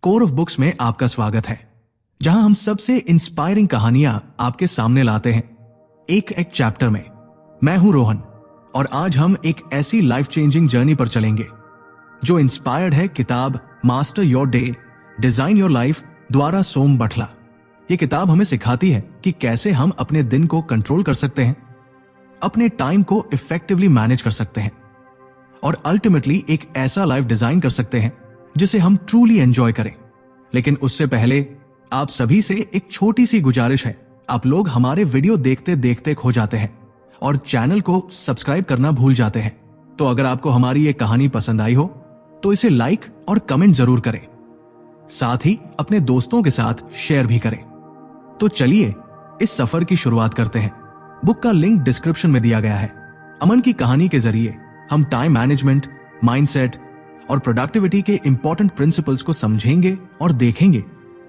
Core of books में आपका स्वागत है, जहां हम सबसे इंस्पायरिंग कहानियां आपके सामने लाते हैं एक एक चैप्टर में। मैं हूं रोहन और आज हम एक ऐसी लाइफ चेंजिंग जर्नी पर चलेंगे जो इंस्पायर्ड है किताब master your day design your life द्वारा सोम बटला। ये किताब हमें सिखाती है कि कैसे हम अपने दिन को कंट्रोल कर सकते हैं, अपने टाइम को इफेक्टिवली मैनेज कर सकते हैं और अल्टीमेटली एक ऐसा लाइफ डिजाइन कर सकते हैं जिसे हम ट्रूली एंजॉय करें। लेकिन उससे पहले आप सभी से एक छोटी सी गुजारिश है। आप लोग हमारे वीडियो देखते देखते खो जाते हैं और चैनल को सब्सक्राइब करना भूल जाते हैं। तो अगर आपको हमारी ये कहानी पसंद आई हो तो इसे लाइक और कमेंट जरूर करें, साथ ही अपने दोस्तों के साथ शेयर भी करें। तो चलिए इस सफर की शुरुआत करते हैं। बुक का लिंक डिस्क्रिप्शन में दिया गया है। अमन की कहानी के जरिए हम टाइम मैनेजमेंट, माइंडसेट और प्रोडक्टिविटी के इंपॉर्टेंट प्रिंसिपल्स को समझेंगे और देखेंगे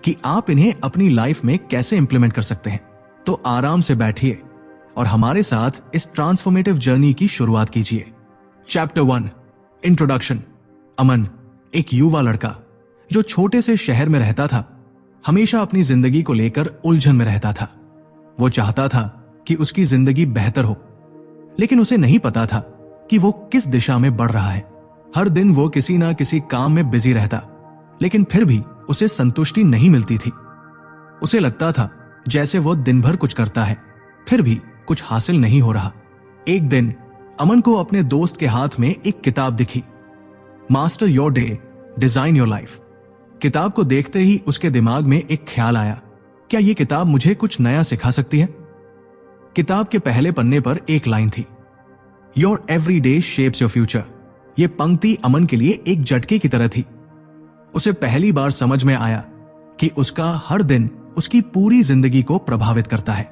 कि आप इन्हें अपनी लाइफ में कैसे इंप्लीमेंट कर सकते हैं। तो आराम से बैठिए और हमारे साथ इस ट्रांसफॉर्मेटिव जर्नी की शुरुआत कीजिए। Chapter 1, introduction. अमन एक युवा लड़का जो छोटे से शहर में रहता था, हमेशा अपनी जिंदगी को लेकर उलझन में रहता था। वो चाहता था कि उसकी जिंदगी बेहतर हो, लेकिन उसे नहीं पता था कि वो किस दिशा में बढ़ रहा है। हर दिन वो किसी ना किसी काम में बिजी रहता, लेकिन फिर भी उसे संतुष्टि नहीं मिलती थी। उसे लगता था जैसे वो दिन भर कुछ करता है, फिर भी कुछ हासिल नहीं हो रहा। एक दिन अमन को अपने दोस्त के हाथ में एक किताब दिखी, master your day design your life. किताब को देखते ही उसके दिमाग में एक ख्याल आया, क्या ये किताब मुझे कुछ नया सिखा सकती है? किताब के पहले पन्ने पर एक लाइन थी, your every day shapes your future. यह पंक्ति अमन के लिए एक झटके की तरह थी। उसे पहली बार समझ में आया कि उसका हर दिन उसकी पूरी जिंदगी को प्रभावित करता है।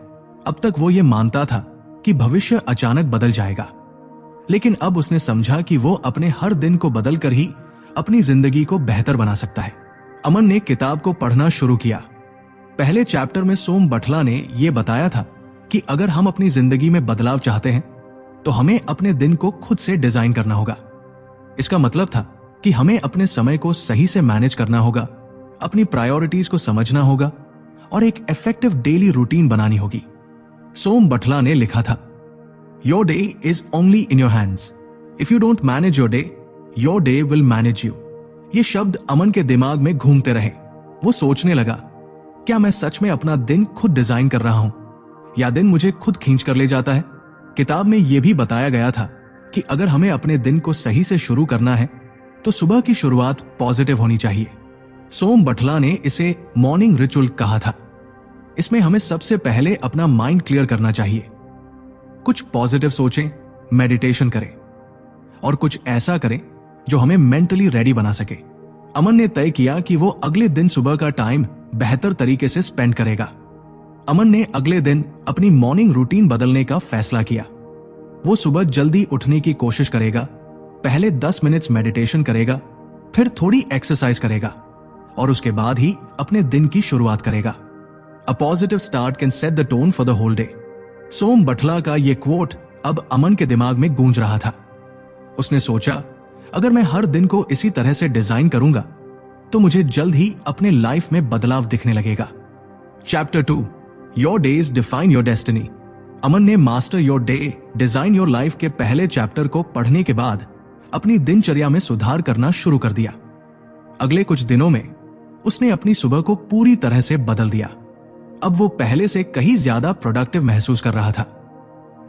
अब तक वो ये मानता था कि भविष्य अचानक बदल जाएगा, लेकिन अब उसने समझा कि वो अपने हर दिन को बदलकर ही अपनी जिंदगी को बेहतर बना सकता है। अमन ने किताब को पढ़ना शुरू किया। पहले चैप्टर में सोम बटला ने यह बताया था कि अगर हम अपनी जिंदगी में बदलाव चाहते हैं तो हमें अपने दिन को खुद से डिजाइन करना होगा। इसका मतलब था कि हमें अपने समय को सही से मैनेज करना होगा, अपनी प्रायोरिटीज को समझना होगा और एक इफेक्टिव डेली रूटीन बनानी होगी। सोम बटला ने लिखा था, your day is only in your hands. If you don't manage your day will manage you. ये शब्द अमन के दिमाग में घूमते रहे। वो सोचने लगा, क्या मैं सच में अपना दिन खुद डिजाइन कर रहा हूं या दिन मुझे खुद खींच कर ले जाता है? किताब में यह भी बताया गया था कि अगर हमें अपने दिन को सही से शुरू करना है तो सुबह की शुरुआत पॉजिटिव होनी चाहिए। सोम बटला ने इसे मॉर्निंग रिचुअल कहा था। इसमें हमें सबसे पहले अपना माइंड क्लियर करना चाहिए। कुछ पॉजिटिव सोचें, मेडिटेशन करें और कुछ ऐसा करें जो हमें मेंटली रेडी बना सके। अमन ने तय किया कि वो अगले दिन सुबह का टाइम बेहतर तरीके से स्पेंड करेगा। अमन ने अगले दिन अपनी मॉर्निंग रूटीन बदलने का फैसला किया। वो सुबह जल्दी उठने की कोशिश करेगा, पहले 10 मिनट्स मेडिटेशन करेगा, फिर थोड़ी एक्सरसाइज करेगा और उसके बाद ही अपने दिन की शुरुआत करेगा। A positive start can set the tone for the whole day. Som Batla का यह कोट अब अमन के दिमाग में गूंज रहा था। उसने सोचा, अगर मैं हर दिन को इसी तरह से डिजाइन करूंगा तो मुझे जल्द ही अपने लाइफ में बदलाव दिखने लगेगा। Chapter 2, your days define your destiny. Aman ने master your day design your life के पहले चैप्टर को पढ़ने के बाद अपनी दिनचर्या में सुधार करना शुरू कर दिया। अगले कुछ दिनों में उसने अपनी सुबह को पूरी तरह से बदल दिया। अब वो पहले से कहीं ज्यादा प्रोडक्टिव महसूस कर रहा था।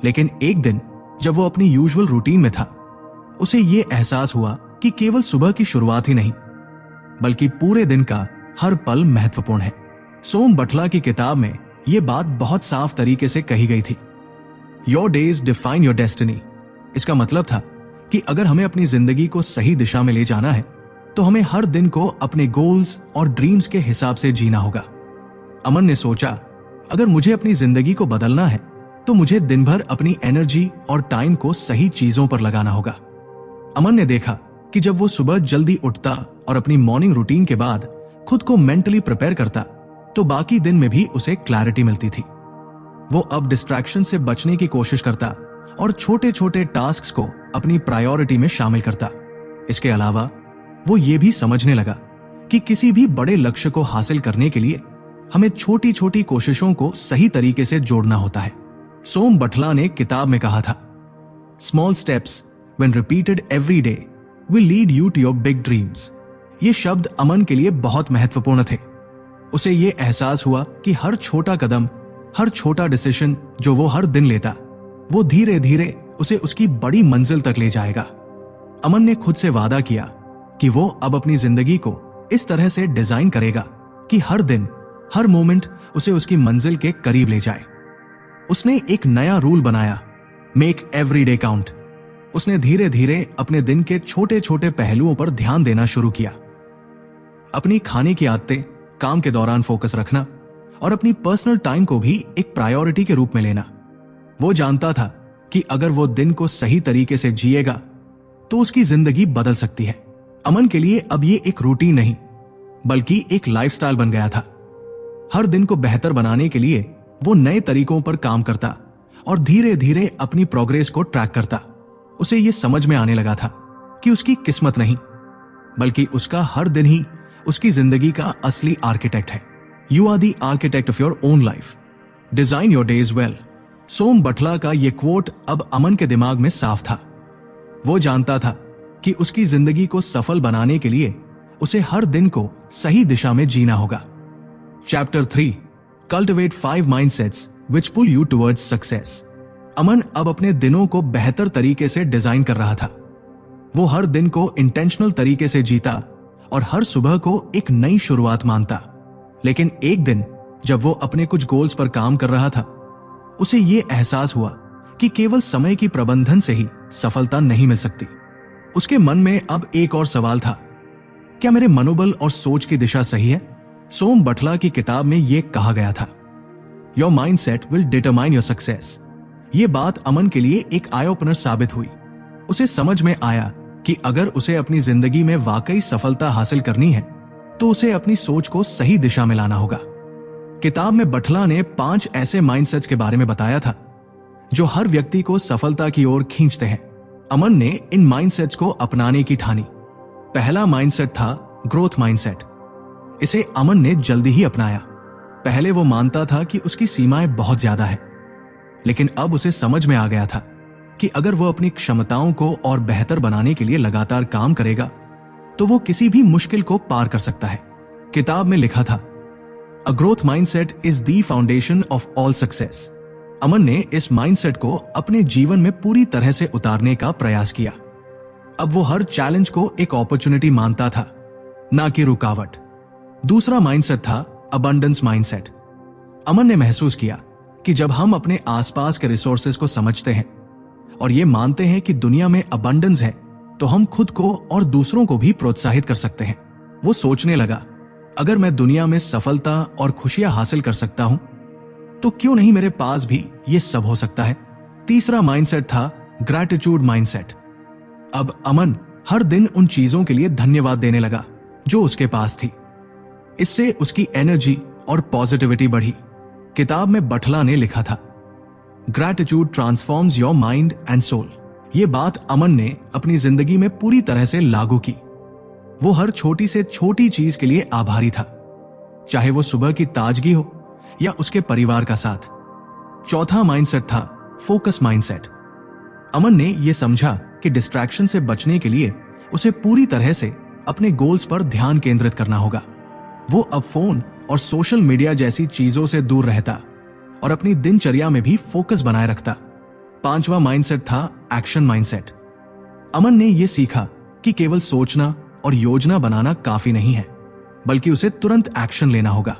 लेकिन एक दिन जब वो अपनी यूजुअल रूटीन में था, उसे ये एहसास हुआ कि केवल सुबह की शुरुआत ही नहीं बल्कि पूरे दिन का हर पल महत्वपूर्ण है। सोम बटला की किताब में यह बात बहुत साफ तरीके से कही गई थी, your days define your destiny. इसका मतलब था कि अगर हमें अपनी जिंदगी को सही दिशा में ले जाना है तो हमें हर दिन को अपने गोल्स और ड्रीम्स के हिसाब से जीना होगा। अमन ने सोचा, अगर मुझे अपनी जिंदगी को बदलना है तो मुझे दिन भर अपनी एनर्जी और टाइम को सही चीजों पर लगाना होगा। अमन ने देखा कि जब वो सुबह जल्दी उठता और अपनी मॉर्निंग रूटीन के बाद खुद को मेंटली प्रिपेयर करता तो बाकी दिन में भी उसे क्लैरिटी मिलती थी। वो अब डिस्ट्रैक्शन से बचने की कोशिश करता और छोटे छोटे टास्क्स को अपनी प्रायोरिटी में शामिल करता। इसके अलावा वो ये भी समझने लगा कि किसी भी बड़े लक्ष्य को हासिल करने के लिए हमें छोटी छोटी कोशिशों को सही तरीके से जोड़ना होता है। सोम बटला ने किताब में कहा था, small steps when repeated every day will lead you to your big dreams. ये शब्द अमन के लिए बहुत महत्वपूर्ण थे। उसे ये एहसास हुआ कि हर छोटा कदम, हर छोटा डिसीजन जो वो हर दिन लेता, वो धीरे धीरे उसे उसकी बड़ी मंजिल तक ले जाएगा। अमन ने खुद से वादा किया कि वो अब अपनी जिंदगी को इस तरह से डिजाइन करेगा कि हर दिन, हर मोमेंट उसे उसकी मंजिल के करीब ले जाए। उसने एक नया रूल बनाया, मेक एवरी डे काउंट। उसने धीरे धीरे अपने दिन के छोटे छोटे पहलुओं पर ध्यान देना शुरू किया। अपनी खाने की आदतें, काम के दौरान फोकस रखना और अपनी पर्सनल टाइम को भी एक प्रायोरिटी के रूप में लेना। वो जानता था कि अगर वो दिन को सही तरीके से जिएगा तो उसकी जिंदगी बदल सकती है। अमन के लिए अब ये एक रूटीन नहीं बल्कि एक लाइफस्टाइल बन गया था। हर दिन को बेहतर बनाने के लिए वो नए तरीकों पर काम करता और धीरे धीरे अपनी प्रोग्रेस को ट्रैक करता। उसे ये समझ में आने लगा था कि उसकी किस्मत नहीं बल्कि उसका हर दिन ही उसकी जिंदगी का असली आर्किटेक्ट है। You are the architect of your own life, design your days well. Som Batla का यह कोट अब अमन के दिमाग में साफ था। वो जानता था कि उसकी जिंदगी को सफल बनाने के लिए उसे हर दिन को सही दिशा में जीना होगा। Chapter 3, cultivate 5 mindsets which pull you towards success. Aman अब अपने दिनों को बेहतर तरीके से डिजाइन कर रहा था। वो हर दिन को इंटेंशनल तरीके से जीता और हर सुबह को एक नई शुरुआत मानता। लेकिन एक दिन जब वो अपने कुछ गोल्स पर काम कर रहा था, उसे ये एहसास हुआ कि केवल समय की प्रबंधन से ही सफलता नहीं मिल सकती। उसके मन में अब एक और सवाल था, क्या मेरे मनोबल और सोच की दिशा सही है? सोम बटला की किताब में यह कहा गया था, your mindset will determine your success. ये बात अमन के लिए एक आई ओपनर साबित हुई। उसे समझ में आया कि अगर उसे अपनी जिंदगी में वाकई सफलता हासिल करनी है तो उसे अपनी सोच को सही दिशा में लाना होगा। किताब में बटला ने 5 ऐसे माइंडसेट्स के बारे में बताया था जो हर व्यक्ति को सफलता की ओर खींचते हैं। अमन ने इन माइंडसेट्स को अपनाने की ठानी। पहला माइंडसेट था ग्रोथ माइंडसेट। इसे अमन ने जल्दी ही अपनाया। पहले वो मानता था कि उसकी सीमाएं बहुत ज्यादा है, लेकिन अब उसे समझ में आ गया था कि अगर वो अपनी क्षमताओं को और बेहतर बनाने के लिए लगातार काम करेगा तो वो किसी भी मुश्किल को पार कर सकता है। किताब में लिखा था, a growth mindset is the foundation of all success. Aman ने इस माइंडसेट को अपने जीवन में पूरी तरह से उतारने का प्रयास किया। अब वो हर चैलेंज को एक अपॉर्चुनिटी मानता था, ना कि रुकावट। दूसरा माइंडसेट था अबंडेंस माइंडसेट। अमन ने महसूस किया कि जब हम अपने आसपास के रिसोर्सेज को समझते हैं और ये मानते हैं कि दुनिया में अबंडेंस है, तो हम खुद को और दूसरों को भी प्रोत्साहित कर सकते हैं। वो सोचने लगा, अगर मैं दुनिया में सफलता और खुशियां हासिल कर सकता हूं तो क्यों नहीं मेरे पास भी ये सब हो सकता है। तीसरा माइंडसेट था ग्रैटिट्यूड माइंडसेट। अब अमन हर दिन उन चीजों के लिए धन्यवाद देने लगा जो उसके पास थी। इससे उसकी एनर्जी और पॉजिटिविटी बढ़ी। किताब में बटला ने लिखा था, gratitude transforms your mind and soul. ये बात अमन ने अपनी जिंदगी में पूरी तरह से लागू की। वो हर छोटी से छोटी चीज के लिए आभारी था, चाहे वो सुबह की ताजगी हो या उसके परिवार का साथ। चौथा माइंडसेट था फोकस माइंडसेट। अमन ने यह समझा कि डिस्ट्रैक्शन से बचने के लिए उसे पूरी तरह से अपने गोल्स पर ध्यान केंद्रित करना होगा। वो अब फोन और सोशल मीडिया जैसी चीजों से दूर रहता और अपनी दिनचर्या में भी फोकस बनाए रखता। पांचवा माइंडसेट था एक्शन माइंडसेट। अमन ने यह सीखा कि केवल सोचना और योजना बनाना काफी नहीं है, बल्कि उसे तुरंत एक्शन लेना होगा।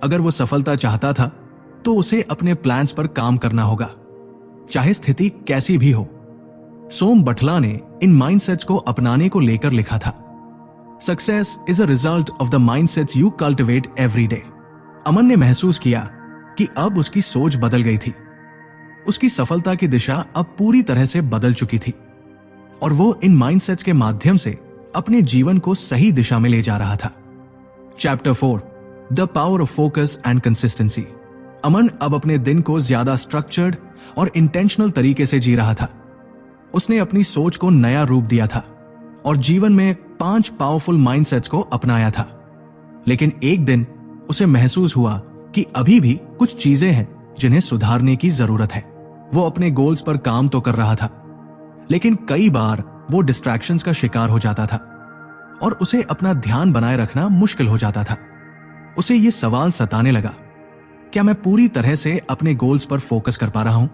अगर वो सफलता चाहता था तो उसे अपने प्लान्स पर काम करना होगा, चाहे स्थिति कैसी भी हो। सोम बटला ने इन माइंडसेट्स को अपनाने को लेकर लिखा था, success is a result of the mindsets you cultivate every day. Aman ने महसूस किया कि अब उसकी सोच बदल गई थी। उसकी सफलता की दिशा अब पूरी तरह से बदल चुकी थी और वो इन माइंडसेट्स के माध्यम से अपने जीवन को सही दिशा में ले जा रहा था। Chapter 4, the power of focus and consistency. Aman अब अपने दिन को ज्यादा स्ट्रक्चर्ड और इंटेंशनल तरीके से जी रहा था। उसने अपनी सोच को नया रूप दिया था और जीवन में 5 पावरफुल माइंडसेट्स को अपनाया था। लेकिन एक दिन उसे महसूस हुआ कि अभी भी कुछ चीजें हैं जिन्हें सुधारने की जरूरत है। वो अपने गोल्स पर काम तो कर रहा था, लेकिन कई बार वो डिस्ट्रैक्शंस का शिकार हो जाता था और उसे अपना ध्यान बनाए रखना मुश्किल हो जाता था। उसे ये सवाल सताने लगा, क्या मैं पूरी तरह से अपने गोल्स पर फोकस कर पा रहा हूं?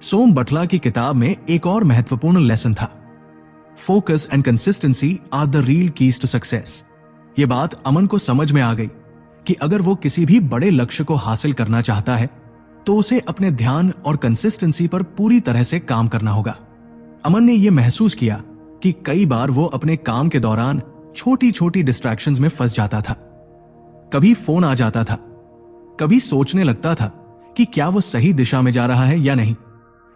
सोम बटला की किताब में एक और महत्वपूर्ण लेसन था, focus and consistency are the real keys to success. ये बात अमन को समझ में आ गई कि अगर वो किसी भी बड़े लक्ष्य को हासिल करना चाहता है तो उसे अपने ध्यान और कंसिस्टेंसी पर पूरी तरह से काम करना होगा। अमन ने यह महसूस किया कि कई बार वो अपने काम के दौरान छोटी छोटी डिस्ट्रैक्शंस में फंस जाता था। कभी फोन आ जाता था, कभी सोचने लगता था कि क्या वो सही दिशा में जा रहा है या नहीं।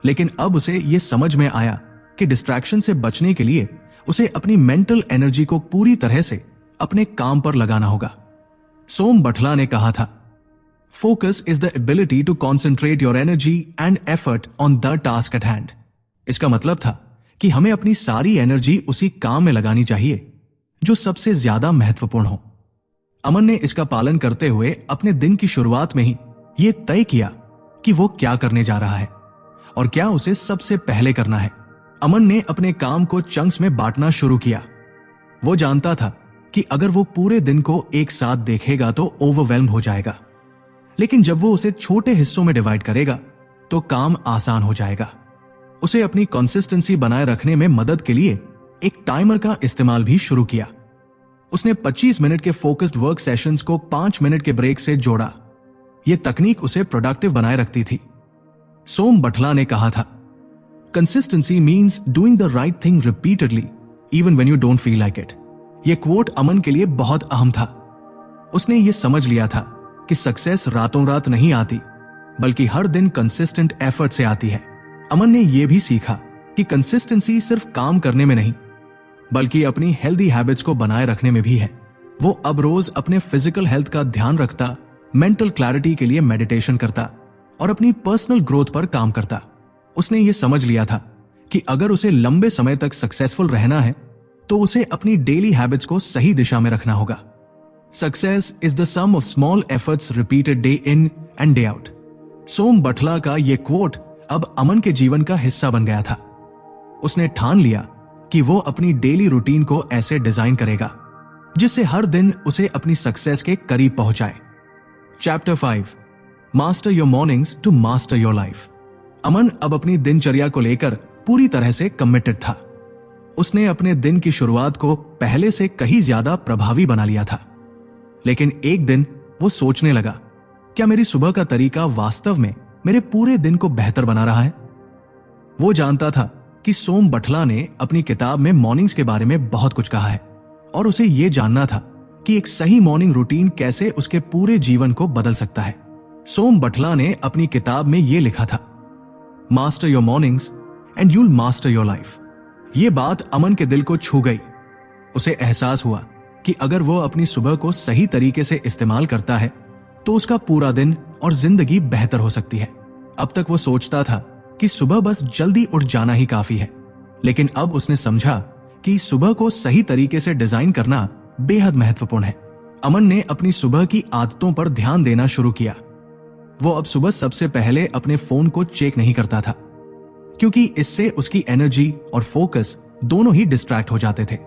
लेकिन अब उसे यह समझ में आया कि डिस्ट्रैक्शन से बचने के लिए उसे अपनी मेंटल एनर्जी को पूरी तरह से अपने काम पर लगाना होगा। सोम बटला ने कहा था, focus is the ability to concentrate your energy and effort on the task at hand. इसका मतलब था कि हमें अपनी सारी एनर्जी उसी काम में लगानी चाहिए जो सबसे ज्यादा महत्वपूर्ण हो। अमन ने इसका पालन करते हुए अपने दिन की शुरुआत में ही यह तय किया कि वो क्या करने जा रहा है और क्या उसे सबसे पहले करना है। अमन ने अपने काम को चंक्स में बांटना शुरू किया। वो जानता था कि अगर वो पूरे दिन को एक साथ देखेगा तो ओवरवेल्म हो जाएगा, लेकिन जब वो उसे छोटे हिस्सों में डिवाइड करेगा तो काम आसान हो जाएगा। उसे अपनी कंसिस्टेंसी बनाए रखने में मदद के लिए एक टाइमर का इस्तेमाल भी शुरू किया। उसने 25 मिनट के फोकस्ड वर्क सेशंस को 5 मिनट के ब्रेक से जोड़ा। यह तकनीक उसे प्रोडक्टिव बनाए रखती थी। सोम बटला ने कहा था, consistency means doing the right thing repeatedly even when you don't feel like it. यह कोट अमन के लिए बहुत अहम था। उसने यह समझ लिया था कि सक्सेस रातों रात नहीं आती, बल्कि हर दिन कंसिस्टेंट एफर्ट से आती है। अमन ने यह भी सीखा कि कंसिस्टेंसी सिर्फ काम करने में नहीं, बल्कि अपनी हेल्दी हैबिट्स को बनाए रखने में भी है। वो अब रोज अपने फिजिकल हेल्थ का ध्यान रखता, मेंटल क्लैरिटी के लिए मेडिटेशन करता और अपनी पर्सनल ग्रोथ पर काम करता। उसने ये समझ लिया था कि अगर उसे लंबे समय तक सक्सेसफुल रहना है तो उसे अपनी डेली हैबिट्स को सही दिशा में रखना होगा। Success is the sum of small efforts repeated day in and day out. Som Batla का यह कोट अब अमन के जीवन का हिस्सा बन गया था। उसने ठान लिया कि वो अपनी डेली रूटीन को ऐसे डिजाइन करेगा जिससे हर दिन उसे अपनी सक्सेस के करीब पहुंचाए। Chapter 5, master your mornings to master your life. Aman अब अपनी दिनचर्या को लेकर पूरी तरह से कमिटेड था। उसने अपने दिन की शुरुआत को पहले से कहीं ज्यादा प्रभावी बना लिया था। लेकिन एक दिन वो सोचने लगा, क्या मेरी सुबह का तरीका वास्तव में मेरे पूरे दिन को बेहतर बना रहा है? वो जानता था कि सोम बटला ने अपनी किताब में मॉर्निंग्स के बारे में बहुत कुछ कहा है और उसे यह जानना था कि एक सही मॉर्निंग रूटीन कैसे उसके पूरे जीवन को बदल सकता है। सोम बटला ने अपनी किताब में यह लिखा था, master your mornings and you'll master your life. यह बात अमन के दिल को छू गई। उसे एहसास हुआ कि अगर वो अपनी सुबह को सही तरीके से इस्तेमाल करता है तो उसका पूरा दिन और जिंदगी बेहतर हो सकती है। अब तक वो सोचता था कि सुबह बस जल्दी उठ जाना ही काफी है, लेकिन अब उसने समझा कि सुबह को सही तरीके से डिजाइन करना बेहद महत्वपूर्ण है। अमन ने अपनी सुबह की आदतों पर ध्यान देना शुरू किया। वो अब सुबह सबसे पहले अपने फोन को चेक नहीं करता था, क्योंकि इससे उसकी एनर्जी और फोकस दोनों ही डिस्ट्रैक्ट हो जाते थे।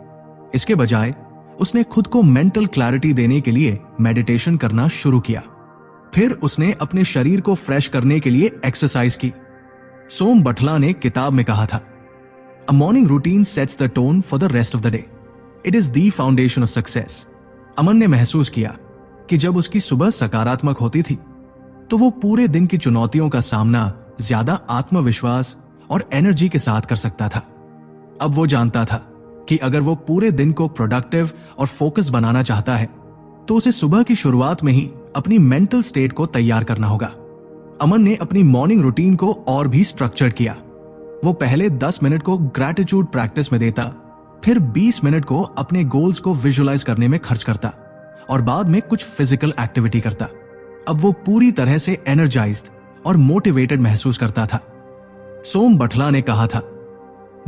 इसके बजाय उसने खुद को मेंटल क्लैरिटी देने के लिए मेडिटेशन करना शुरू किया। फिर उसने अपने शरीर को फ्रेश करने के लिए एक्सरसाइज की। सोम बटला ने किताब में कहा था, a morning routine sets the tone for the rest of the day. It is the foundation of success. Aman ने महसूस किया कि जब उसकी सुबह सकारात्मक होती थी तो वो पूरे दिन की चुनौतियों का सामना ज्यादा आत्मविश्वास और एनर्जी के साथ कर सकता था। अब वो जानता था कि अगर वो पूरे दिन को प्रोडक्टिव और फोकस बनाना चाहता है तो उसे सुबह की शुरुआत में ही अपनी मेंटल स्टेट को तैयार करना होगा। अमन ने अपनी मॉर्निंग रूटीन को और भी स्ट्रक्चर किया। वो पहले 10 मिनट को ग्रैटिट्यूड प्रैक्टिस में देता, फिर 20 मिनट को अपने गोल्स को विजुअलाइज करने में खर्च करता और बाद में कुछ फिजिकल एक्टिविटी करता। अब वो पूरी तरह से एनर्जाइज्ड और मोटिवेटेड महसूस करता था। सोम बटला ने कहा था,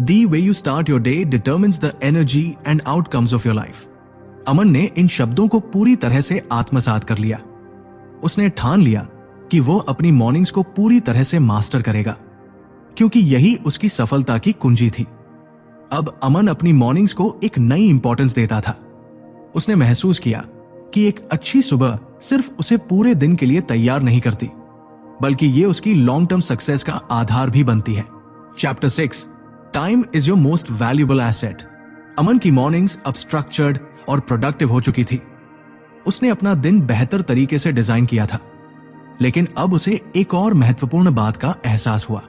The way you start your day determines the energy and outcomes of your life. अमन ने इन शब्दों को पूरी तरह से आत्मसात कर लिया। उसने ठान लिया कि वो अपनी मॉर्निंग्स को पूरी तरह से मास्टर करेगा, क्योंकि यही उसकी सफलता की कुंजी थी। अब अमन अपनी मॉर्निंग्स को एक नई इंपॉर्टेंस देता था। उसने महसूस किया कि एक अच्छी सुबह सिर्फ उसे पूरे दिन के लिए तैयार नहीं करती, बल्कि ये उसकी लॉन्ग टर्म सक्सेस का आधार भी बनती है। Chapter 6, time is your most valuable asset. Aman की मॉर्निंग्स अब स्ट्रक्चर्ड और प्रोडक्टिव हो चुकी थी। उसने अपना दिन बेहतर तरीके से डिजाइन किया था, लेकिन अब उसे एक और महत्वपूर्ण बात का एहसास हुआ।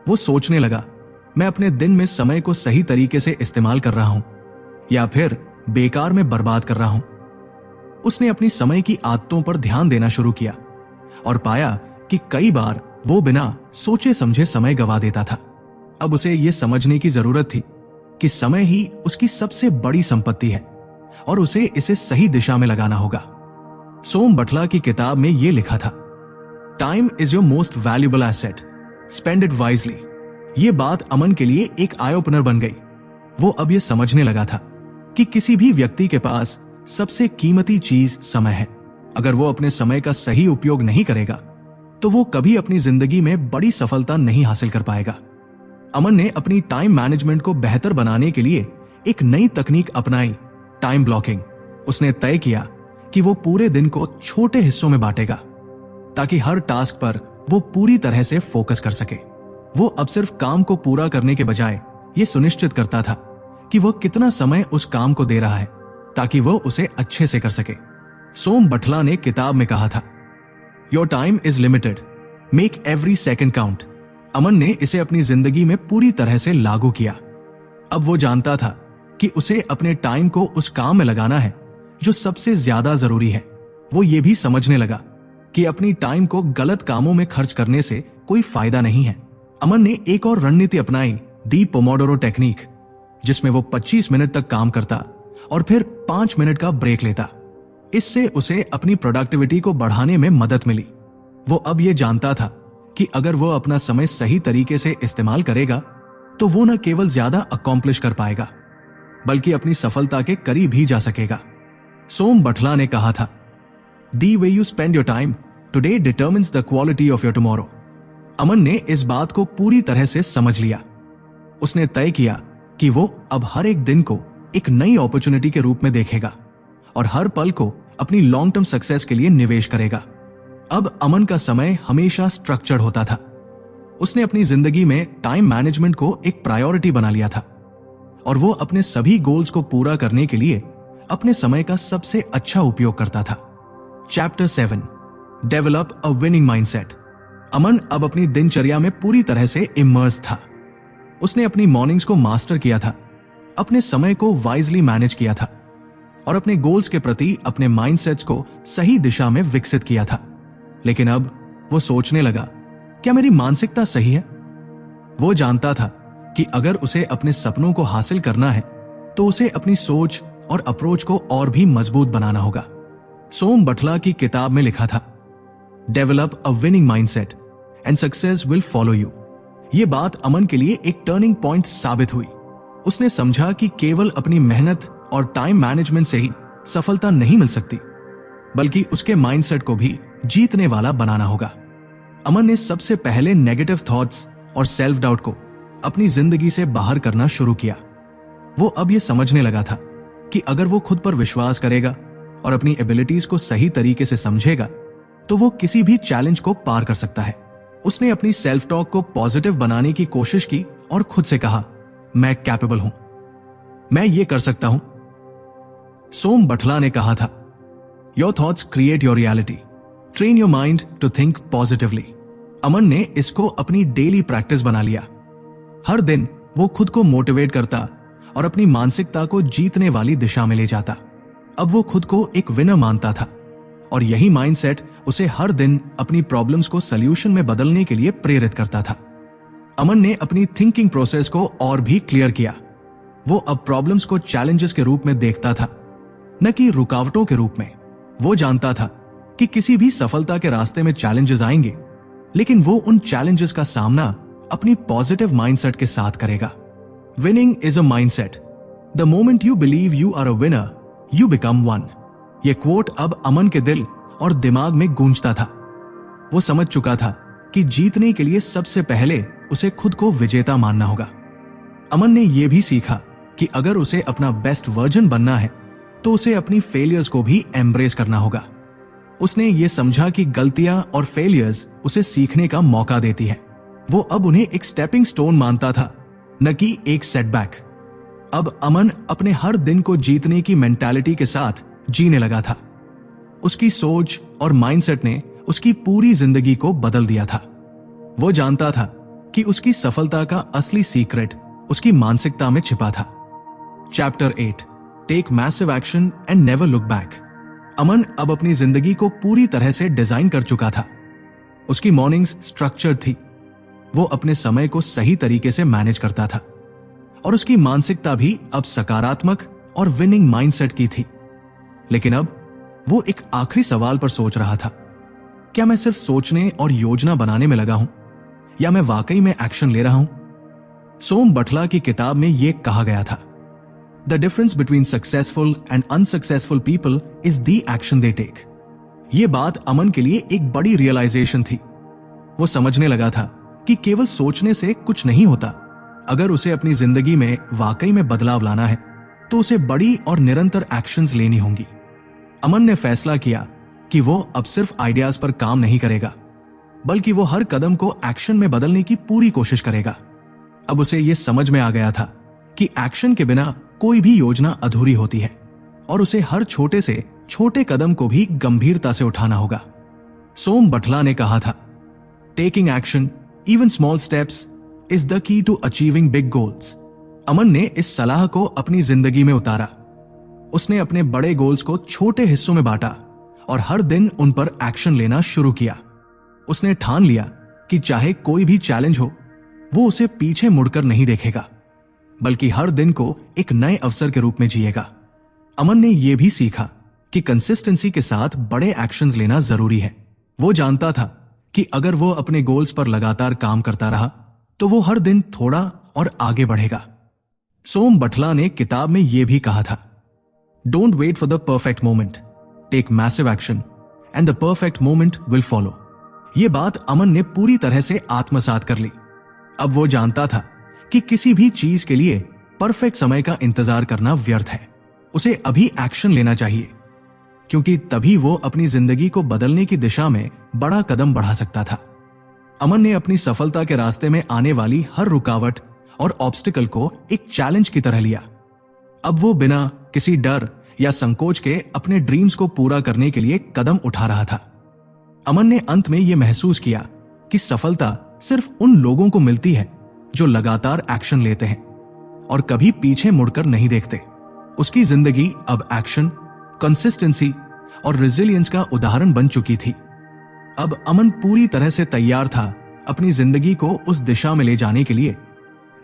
वो सोचने लगा, मैं अपने दिन में समय को सही तरीके से इस्तेमाल कर रहा हूं या फिर बेकार में बर्बाद कर रहा हूं। उसने अपनी समय की आदतों पर ध्यान देना शुरू किया और पाया कि कई बार वो बिना सोचे समझे समय गवा देता था। अब उसे यह समझने की जरूरत थी कि समय ही उसकी सबसे बड़ी संपत्ति है और उसे इसे सही दिशा में लगाना होगा। सोम बटला की किताब में यह लिखा था, time is your most valuable asset, spend it wisely. यह बात अमन के लिए एक आई ओपनर बन गई। वो अब यह समझने लगा था कि किसी भी व्यक्ति के पास सबसे कीमती चीज समय है। अगर वो अपने समय का सही उपयोग नहीं करेगा तो वो कभी अपनी जिंदगी में बड़ी सफलता नहीं हासिल कर पाएगा। अमन ने अपनी टाइम मैनेजमेंट को बेहतर बनाने के लिए एक नई तकनीक अपनाई, टाइम ब्लॉकिंग। उसने तय किया कि वो पूरे दिन को छोटे हिस्सों में बांटेगा ताकि हर टास्क पर वो पूरी तरह से फोकस कर सके। वो अब सिर्फ काम को पूरा करने के बजाय ये सुनिश्चित करता था कि वो कितना समय उस काम को दे रहा है ताकि वो उसे अच्छे से कर सके। सोम बटला ने किताब में कहा था, your time is limited, make every second count. Aman ने इसे अपनी जिंदगी में पूरी तरह से लागू किया। अब वो जानता था कि उसे अपने टाइम को उस काम में लगाना है जो सबसे ज्यादा जरूरी है। वो ये भी समझने लगा कि अपनी टाइम को गलत कामों में खर्च करने से कोई फायदा नहीं है। अमन ने एक और रणनीति अपनाई, दी पोमोडोरो टेक्निक, जिसमें वो 25 मिनट तक काम करता और फिर 5 मिनट का ब्रेक लेता। इससे उसे अपनी प्रोडक्टिविटी को बढ़ाने में मदद मिली। वो अब ये जानता था कि अगर वो अपना समय सही तरीके से इस्तेमाल करेगा तो वो न केवल ज्यादा अकॉम्प्लिश कर पाएगा बल्कि अपनी सफलता के करीब ही जा सकेगा। सोम बटला ने कहा था, the way you spend your time today determines the quality of your tomorrow. Aman ने इस बात को पूरी तरह से समझ लिया। उसने तय किया कि वो अब हर एक दिन को एक नई अपॉर्चुनिटी के रूप में देखेगा और हर पल को अपनी लॉन्ग टर्म सक्सेस के लिए निवेश करेगा। अब अमन का समय हमेशा स्ट्रक्चर्ड होता था। उसने अपनी जिंदगी में टाइम मैनेजमेंट को एक प्रायोरिटी बना लिया था और वो अपने सभी गोल्स को पूरा करने के लिए अपने समय का सबसे अच्छा उपयोग करता था। Chapter 7, develop a winning mindset. Aman अब अपनी दिनचर्या में पूरी तरह से इमर्स था। उसने अपनी मॉर्निंग्स को मास्टर किया था, अपने समय को वाइजली मैनेज किया था और अपने गोल्स के प्रति अपने माइंडसेट्स को सही दिशा में विकसित किया था। लेकिन अब वो सोचने लगा, क्या मेरी मानसिकता सही है? वो जानता था कि अगर उसे अपने सपनों को हासिल करना है तो उसे अपनी सोच और अप्रोच को और भी मजबूत बनाना होगा। सोम बटला की किताब में लिखा था, develop a winning mindset and success will follow you. ये बात अमन के लिए एक टर्निंग पॉइंट साबित हुई। उसने समझा कि केवल अपनी मेहनत और टाइम मैनेजमेंट से ही सफलता नहीं मिल सकती, बल्कि उसके माइंडसेट को भी जीतने वाला बनाना होगा। अमन ने सबसे पहले नेगेटिव थॉट्स और सेल्फ डाउट को अपनी जिंदगी से बाहर करना शुरू किया। वो अब ये समझने लगा था कि अगर वो खुद पर विश्वास करेगा और अपनी एबिलिटीज को सही तरीके से समझेगा तो वो किसी भी चैलेंज को पार कर सकता है। उसने अपनी सेल्फ टॉक को पॉजिटिव बनाने की कोशिश की और खुद से कहा, मैं कैपेबल हूं, मैं ये कर सकता हूं। सोम बटला ने कहा था, your thoughts create your reality, train your mind to think positively. Aman ने इसको अपनी डेली प्रैक्टिस बना लिया। हर दिन वो खुद को मोटिवेट करता और अपनी मानसिकता को जीतने वाली दिशा में ले जाता। अब वो खुद को एक विनर मानता था और यही माइंडसेट उसे हर दिन अपनी प्रॉब्लम्स को सॉल्यूशन में बदलने के लिए प्रेरित करता था। अमन ने अपनी थिंकिंग प्रोसेस को और भी क्लियर किया। वो अब प्रॉब्लम्स को चैलेंजेस के रूप में देखता था, न कि रुकावटों के रूप में। वो जानता था कि किसी भी सफलता के रास्ते में चैलेंजेस आएंगे, लेकिन वो उन चैलेंजेस का सामना अपनी पॉजिटिव माइंडसेट के साथ करेगा। Winning is a mindset. The moment you believe you are a winner, you become one. ये कोट अब अमन के दिल और दिमाग में गूंजता था। वो समझ चुका था कि जीतने के लिए सबसे पहले उसे खुद को विजेता मानना होगा। अमन ने यह भी सीखा कि अगर उसे अपना बेस्ट वर्जन बनना है तो उसे अपनी फेलियर्स को भी एम्ब्रेस करना होगा। उसने ये समझा कि गलतियां और फेलियर्स उसे सीखने का मौका देती है। वो अब उन्हें एक स्टेपिंग स्टोन मानता था, न कि एक सेटबैक। अब अमन अपने हर दिन को जीतने की मेंटालिटी के साथ जीने लगा था। उसकी सोच और माइंडसेट ने उसकी पूरी जिंदगी को बदल दिया था। वो जानता था कि उसकी सफलता का असली सीक्रेट उसकी मानसिकता में छिपा था। Chapter 8, take massive action and never look back. Aman अब अपनी जिंदगी को पूरी तरह से डिजाइन कर चुका था। उसकी मॉर्निंग्स स्ट्रक्चर्ड थी। वो अपने समय को सही तरीके से मैनेज करता था और उसकी मानसिकता भी अब सकारात्मक और विनिंग माइंडसेट की थी। लेकिन अब वो एक आखिरी सवाल पर सोच रहा था, क्या मैं सिर्फ सोचने और योजना बनाने में लगा हूं या मैं वाकई में एक्शन ले रहा हूं? सोम बटला की किताब में यह कहा गया था, the difference between successful and unsuccessful people is the action they take. यह बात अमन के लिए एक बड़ी रियलाइजेशन थी। वो समझने लगा था कि केवल सोचने से कुछ नहीं होता। अगर उसे अपनी जिंदगी में वाकई में बदलाव लाना है तो उसे बड़ी और निरंतर एक्शंस लेनी होंगी। अमन ने फैसला किया कि वो अब सिर्फ आइडियाज पर काम नहीं करेगा, बल्कि वो हर कदम को एक्शन में बदलने की पूरी कोशिश करेगा। अब उसे यह समझ में आ गया था कि एक्शन के बिना कोई भी योजना अधूरी होती है और उसे हर छोटे से छोटे कदम को भी गंभीरता से उठाना होगा। सोम बटला ने कहा था, taking action, even small steps, is the key to achieving big goals. Aman ने इस सलाह को अपनी जिंदगी में उतारा। उसने अपने बड़े गोल्स को छोटे हिस्सों में बांटा और हर दिन उन पर एक्शन लेना शुरू किया। उसने ठान लिया कि चाहे कोई भी चैलेंज हो, वो उसे पीछे मुड़कर नहीं देखेगा, बल्कि हर दिन को एक नए अवसर के रूप में जिएगा। अमन ने यह भी सीखा कि कंसिस्टेंसी के साथ बड़े एक्शंस लेना जरूरी है। वो जानता था कि अगर वो अपने गोल्स पर लगातार काम करता रहा तो वो हर दिन थोड़ा और आगे बढ़ेगा। सोम बटला ने किताब में यह भी कहा था, don't wait for the perfect moment, take massive action and the perfect moment will follow. यह बात अमन ने पूरी तरह से आत्मसात कर ली। अब वो जानता था कि किसी भी चीज के लिए परफेक्ट समय का इंतजार करना व्यर्थ है। उसे अभी एक्शन लेना चाहिए, क्योंकि तभी वो अपनी जिंदगी को बदलने की दिशा में बड़ा कदम बढ़ा सकता था। अमन ने अपनी सफलता के रास्ते में आने वाली हर रुकावट और ऑब्स्टिकल को एक चैलेंज की तरह लिया। अब वो बिना किसी डर या संकोच के अपने ड्रीम्स को पूरा करने के लिए कदम उठा रहा था। अमन ने अंत में यह महसूस किया कि सफलता सिर्फ उन लोगों को मिलती है जो लगातार एक्शन लेते हैं और कभी पीछे मुड़कर नहीं देखते। उसकी जिंदगी अब एक्शन, कंसिस्टेंसी और रेजिलियंस का उदाहरण बन चुकी थी। अब अमन पूरी तरह से तैयार था अपनी जिंदगी को उस दिशा में ले जाने के लिए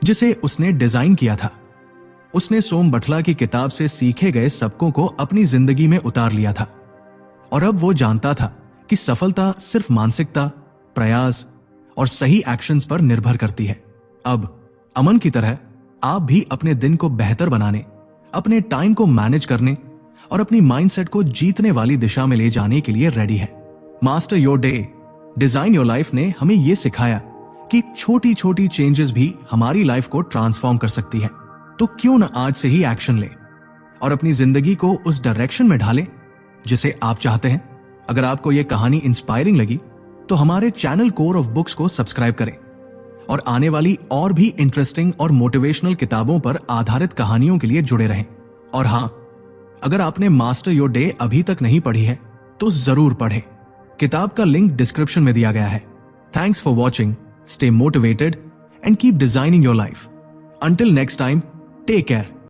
जिसे उसने डिजाइन किया था। उसने सोम बटला की किताब से सीखे गए सबकों को अपनी जिंदगी में उतार लिया था और अब वो जानता था कि सफलता सिर्फ मानसिकता, प्रयास और सही एक्शंस पर निर्भर करती है। अब अमन की तरह आप भी अपने दिन को बेहतर बनाने, अपने टाइम को मैनेज करने और अपनी माइंडसेट को जीतने वाली दिशा में ले जाने के लिए रेडी है। Master your day, design your life ने हमें यह सिखाया कि छोटी छोटी चेंजेस भी हमारी लाइफ को ट्रांसफॉर्म कर सकती है। तो क्यों न आज से ही एक्शन ले और अपनी जिंदगी को उस डायरेक्शन में ढालें जिसे आप चाहते हैं। अगर आपको यह कहानी इंस्पायरिंग लगी तो हमारे चैनल कोर ऑफ बुक्स को सब्सक्राइब करें और आने वाली और भी इंटरेस्टिंग और मोटिवेशनल किताबों पर आधारित कहानियों के लिए जुड़े रहें। और हां, अगर आपने मास्टर योर डे अभी तक नहीं पढ़ी है तो जरूर पढ़ें। किताब का लिंक डिस्क्रिप्शन में दिया गया है। Thanks for watching, stay motivated and keep designing your life. Until next time, take care.